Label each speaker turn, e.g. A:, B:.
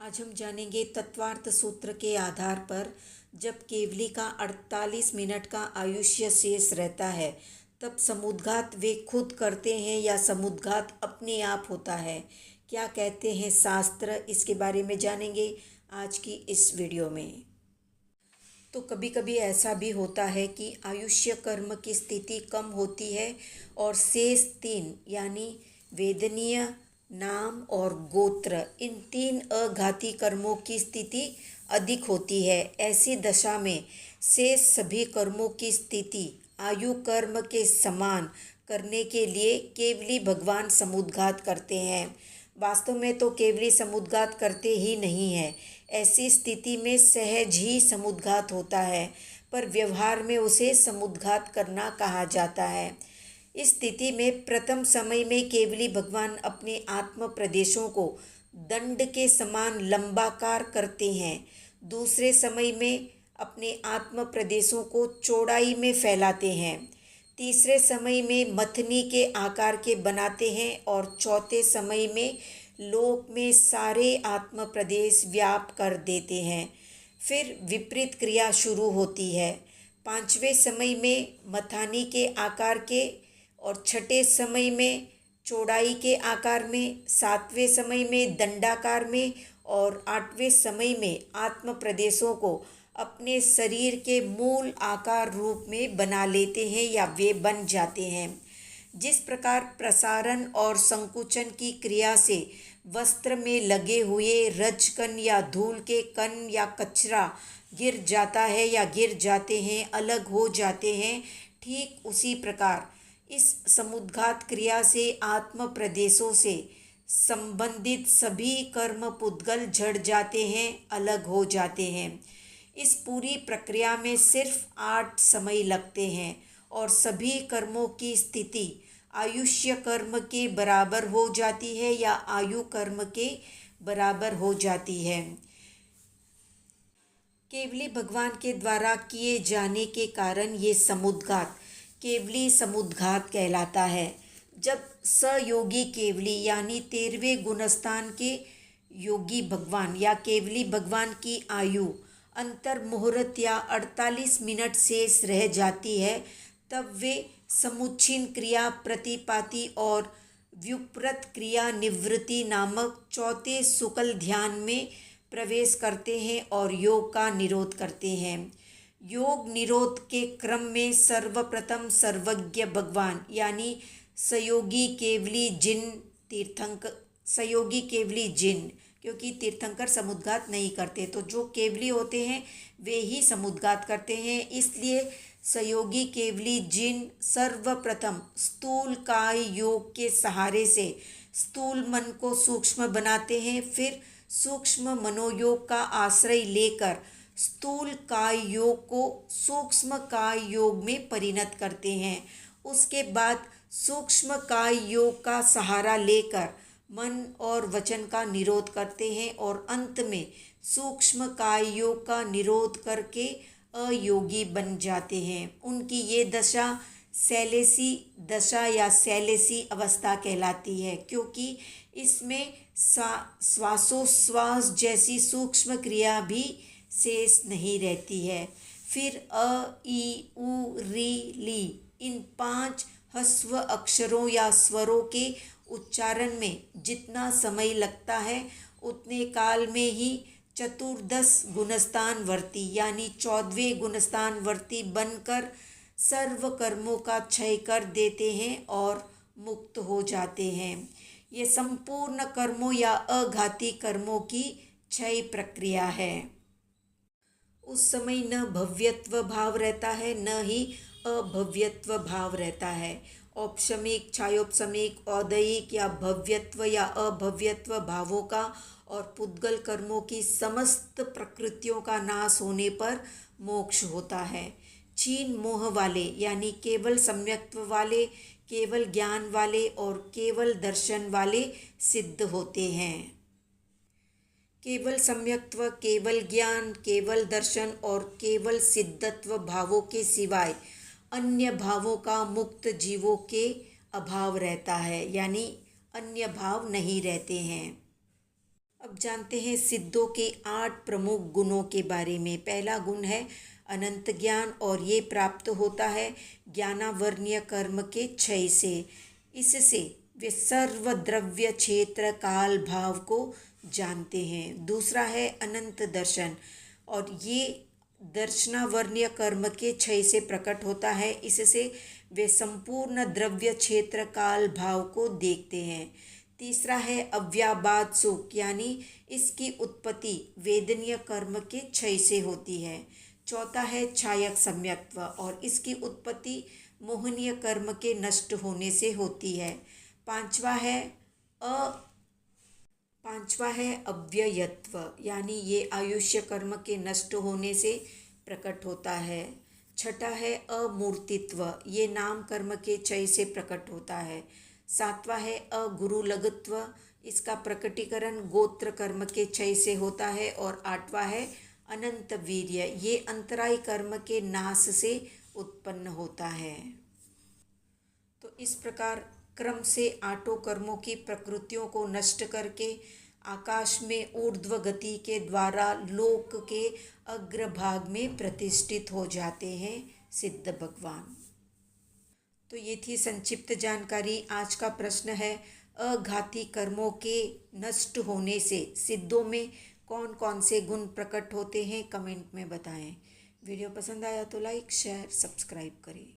A: आज हम जानेंगे तत्वार्थ सूत्र के आधार पर जब केवली का 48 मिनट का आयुष्य शेष रहता है तब समुद्घात वे खुद करते हैं या समुद्घात अपने आप होता है। क्या कहते हैं शास्त्र, इसके बारे में जानेंगे आज की इस वीडियो में। तो कभी कभी ऐसा भी होता है कि आयुष्य कर्म की स्थिति कम होती है और शेष तीन यानी वेदनीय, नाम और गोत्र, इन तीन अघाती कर्मों की स्थिति अधिक होती है। ऐसी दशा में शेष सभी कर्मों की स्थिति आयु कर्म के समान करने के लिए केवली भगवान समुद्घात करते हैं। वास्तव में तो केवली समुद्घात करते ही नहीं है। ऐसी स्थिति में सहज ही समुद्घात होता है, पर व्यवहार में उसे समुद्घात करना कहा जाता है। इस स्थिति में प्रथम समय में केवली भगवान अपने आत्म प्रदेशों को दंड के समान लंबाकार करते हैं। दूसरे समय में अपने आत्म प्रदेशों को चौड़ाई में फैलाते हैं। तीसरे समय में मथनी के आकार के बनाते हैं और चौथे समय में लोक में सारे आत्म प्रदेश व्याप कर देते हैं। फिर विपरीत क्रिया शुरू होती है। पांचवें समय में मथानी के आकार के और छठे समय में चौड़ाई के आकार में, सातवें समय में दंडाकार में और आठवें समय में आत्म प्रदेशों को अपने शरीर के मूल आकार रूप में बना लेते हैं या वे बन जाते हैं। जिस प्रकार प्रसारण और संकुचन की क्रिया से वस्त्र में लगे हुए रजकण या धूल के कण या कचरा गिर जाता है या गिर जाते हैं, अलग हो जाते हैं, ठीक उसी प्रकार इस समुद्घात क्रिया से आत्म प्रदेशों से संबंधित सभी कर्म पुद्गल झड़ जाते हैं, अलग हो जाते हैं। इस पूरी प्रक्रिया में सिर्फ 8 समय लगते हैं और सभी कर्मों की स्थिति आयुष्य कर्म के बराबर हो जाती है या आयु कर्म के बराबर हो जाती है। केवली भगवान के द्वारा किए जाने के कारण ये समुद्घात केवली समुद्घात कहलाता है। जब सयोगी केवली यानी 13वें गुणस्थान के योगी भगवान या केवली भगवान की आयु अंतर मुहूर्त या 48 मिनट शेष रह जाती है, तब वे समुच्छिन्न क्रिया प्रतिपाती और व्युत्पन्न क्रिया निवृत्ति नामक चौथे शुक्ल ध्यान में प्रवेश करते हैं और योग का निरोध करते हैं। योग निरोध के क्रम में सर्वप्रथम सर्वज्ञ भगवान यानी सयोगी केवली जिन तीर्थंकर, सयोगी केवली जिन, क्योंकि तीर्थंकर समुद्घात नहीं करते, तो जो केवली होते हैं वे ही समुद्घात करते हैं। इसलिए सयोगी केवली जिन सर्वप्रथम स्थूल काय योग के सहारे से स्थूल मन को सूक्ष्म बनाते हैं, फिर सूक्ष्म मनोयोग का आश्रय लेकर स्थूल काय योग को सूक्ष्म काय योग में परिणत करते हैं। उसके बाद सूक्ष्म काय योग का सहारा लेकर मन और वचन का निरोध करते हैं और अंत में सूक्ष्म काय योग का निरोध करके अयोगी बन जाते हैं। उनकी ये दशा शैलेशी दशा या शैलेशी अवस्था कहलाती है, क्योंकि इसमें श्वासोश्वास जैसी सूक्ष्म क्रिया भी शेष नहीं रहती है। फिर अ, ई, उ, री, ली, इन 5 ह्रस्व अक्षरों या स्वरों के उच्चारण में जितना समय लगता है उतने काल में ही चतुर्दश गुणस्थान वर्ती यानी 14वें गुणस्थान वर्ती बनकर सर्व कर्मों का क्षय कर देते हैं और मुक्त हो जाते हैं। ये संपूर्ण कर्मों या अघाती कर्मों की क्षय प्रक्रिया है। उस समय न भव्यत्व भाव रहता है, न ही अभव्यत्व भाव रहता है। औपशमिक, छायोपशमिक, औदयिक या भव्यत्व या अभव्यत्व भावों का और पुद्गल कर्मों की समस्त प्रकृतियों का नाश होने पर मोक्ष होता है। क्षीण मोह वाले यानी केवल सम्यक्त्व वाले, केवल ज्ञान वाले और केवल दर्शन वाले सिद्ध होते हैं। केवल सम्यक्त्व, केवल ज्ञान, केवल दर्शन और केवल सिद्धत्व भावों के सिवाय अन्य भावों का मुक्त जीवों के अभाव रहता है, यानी अन्य भाव नहीं रहते हैं। अब जानते हैं सिद्धों के 8 प्रमुख गुणों के बारे में। पहला गुण है अनंत ज्ञान, और ये प्राप्त होता है ज्ञानावर्ण्य कर्म के क्षय से। इससे वे सर्व द्रव्य क्षेत्र काल भाव को जानते हैं। दूसरा है अनंत दर्शन, और ये दर्शनावर्ण्य कर्म के क्षय से प्रकट होता है। इससे वे संपूर्ण द्रव्य क्षेत्र काल भाव को देखते हैं। तीसरा है अव्याबाद सुख, यानी इसकी उत्पत्ति वेदनीय कर्म के क्षय से होती है। चौथा है छायक सम्यक्त्व, और इसकी उत्पत्ति मोहनीय कर्म के नष्ट होने से होती है। पांचवा है अव्ययत्व, यानी ये आयुष्य कर्म के नष्ट होने से प्रकट होता है। छठा है अमूर्तित्व, ये नाम कर्म के क्षय से प्रकट होता है। सातवां है अगुरुलगत्व, इसका प्रकटीकरण गोत्र कर्म के क्षय से होता है। और आठवां है अनंत वीर्य, ये अंतराय कर्म के नाश से उत्पन्न होता है। तो इस प्रकार क्रम से आठों कर्मों की प्रकृतियों को नष्ट करके आकाश में ऊर्ध्व गति के द्वारा लोक के अग्रभाग में प्रतिष्ठित हो जाते हैं सिद्ध भगवान। तो ये थी संक्षिप्त जानकारी। आज का प्रश्न है अघाती कर्मों के नष्ट होने से सिद्धों में कौन कौन से गुण प्रकट होते हैं, कमेंट में बताएं। वीडियो पसंद आया तो लाइक शेयर सब्सक्राइब करें।